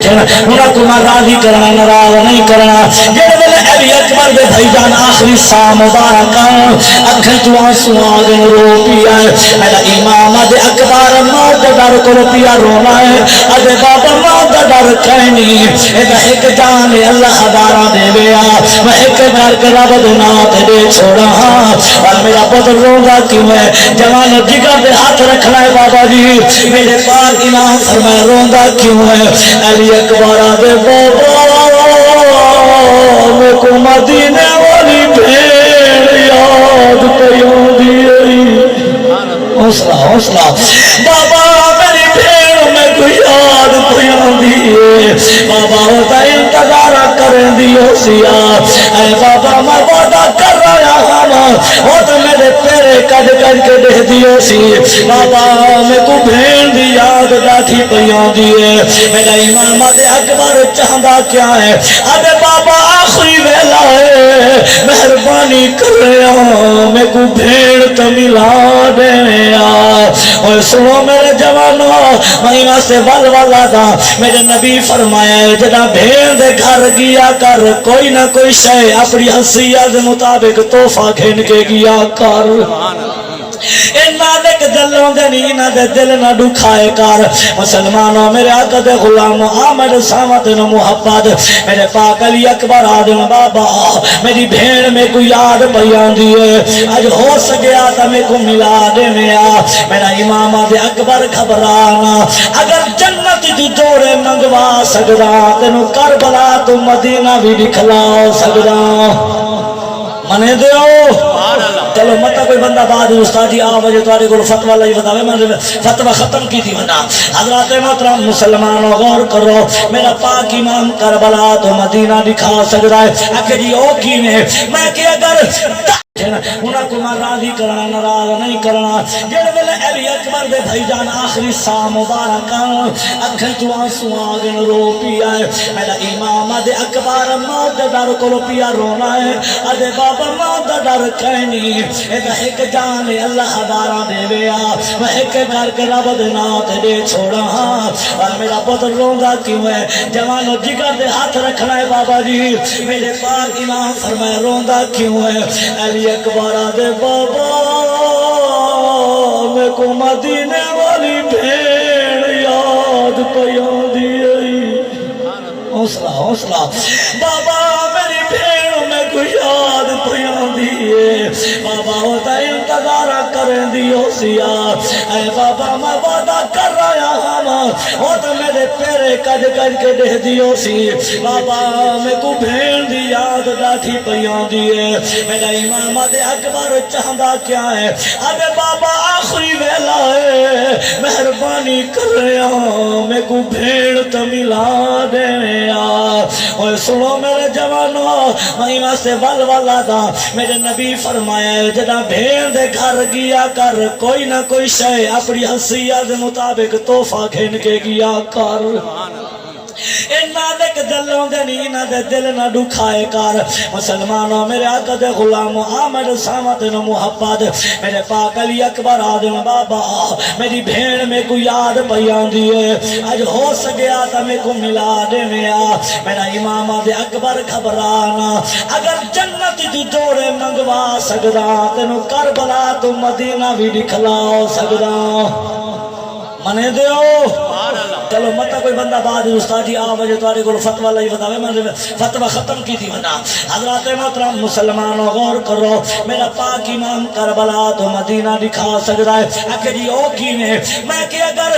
انہاں کو نہ راضی کرنا ناراض نہیں کرنا جڑے ویلے علی اکبر دے بھائی جان آخری سا مبارک اکھیں تو آنسو آ گئے رو پیا میرا امام دے اکبر موت دے ڈر کو پیا رونا ہے اجے بابا موت دا ڈر کہنی اے ایک جان اللہ ہزارہ دے ویا میں ایک گھر کے رب دے نام تے دے چھوڑا اور میرا پتر روندا کیوں ہے جوان جگر دے ہاتھ رکھنا ہے بابا جی میرے پاک امام فرمائے روندا کیوں ہے علی اکبر دے بابا میں کو مدینے والی بھیڑ یاد پیوندی حوصلہ حوصلہ بابا میری بھیڑ میں کو یاد پیوندی بابا ہوتا انتظار کریں دیو سیا اے بابا میں وعدہ کر رہا ہوں وہ تو میرے پیرے کج کج کے دے دیو سی بابا میں کو بھیڑ دی یاد گاٹھی پیوندی میرا امام دے اکبر چاہندا کیا ہے ارے بابا آخری ویلا ہے مہربانی کر رہا میں کو بھیڑ تو ملا دیا اور سنو میرے جوانوں مہینہ سے ول والا دا میرے نبی فرمایا ہے جنا بھیڑ دے گھر گیا کر کوئی نہ کوئی شے اپنی حیثیت مطابق تحفہ کھین کے گیا کر نالک دلوں دے نینا دے دل نہ دکھائے کر مسلمانوں میرے آقا دے غلام آمد سامت نو محبت میرے پاک علی اکبر آدم بابا میری بھیڑ میں کو یاد بیان دیئے آج ہو سکیا تا میں کو ملا دے میں میرا امام دے اکبر گھبرانا اگر جنت جو جوڑے منگوا سکدا تینو کربلا تو مدینہ بھی دکھلاؤ سکدا منے دیو چلو مطا کوئی بندہ بعد استادی آوازے توارے کو فتوہ لئی بتاوے میں فتوہ ختم کی تھی بنا حضرات محترم مسلمانوں غور کرو میرا پاک امام کربلا تو مدینہ دکھا سکتا ہے اکھے جی او کی نے میں کہ اگر انہاں کو نہ راضی کرنا ناراض نہیں کرنا جڑے ویلے علی اکبر دے بھائی جان آخری سا مبارک اکھیں تو آنسو آ گئے رو پیا میرا امام دے اکبر موت دے ڈر کو پیا رونا ہے ادے بابا موت دا ڈر کہنی اے ایک جان اللہ ہزارہ دے ویا میں ایک گھر کے رب دے نام تے دے چھوڑا اور میرا پتر روندا کیوں ہے جوانو جگر دے ہاتھ رکھنا ہے بابا جی میرے پاک امام فرمائے روندا کیوں ہے علی اکبر دے بابا میں کو مدینے والی بھیڑ یاد پیوندی حوصلہ حوصلہ بابا میری بھیڑ میں کو یاد پیوندی بابا ہوتا انتظار کریں دیو سیا اے بابا میں وعدہ کر رہا ہوں وہ تو میرے پیرے کج کج کے دے دیو سی بابا میں کو بھیڑ دی یاد ڈاٹھی پیوندی میرا امام دے اکبر چاہندا کیا ہے ارے بابا آخری ویلا ہے مہربانی کر رہا ہوں میں کو بھیڑ تو ملا دیا اور سنو میرے جوانوں مہینہ سے ول والا دا میرے نبی فرمایا ہے جنا بھیڑ دے گھر گیا کر کوئی نہ کوئی شے اپنی حیثیت مطابق تحفہ کھین کے گیا کر نالک دلوں دے نینا دے دل نہ دکھائے کر مسلمانوں میرے آقا دے غلام آمد سامت نو محبت میرے پاک علی اکبر آدم بابا میری بھیڑ میں کو یاد بیان دیئے آج ہو سکیا تا میں کو ملا دے میں میرا امام دے اکبر گھبرانا اگر جنت جو جوڑے منگوا سکدا تینو کربلا تو مدینہ بھی دکھلاؤ سکدا منے دیو چلو مطا کوئی بندہ بعد استادی آوازے توارے کو فتوہ لئی بتاوے میں فتوہ ختم کی تھی بنا حضرات محترم مسلمانوں غور کرو میرا پاک امام کربلا تو مدینہ دکھا سکتا ہے اکھے جی او کی نے میں کہ اگر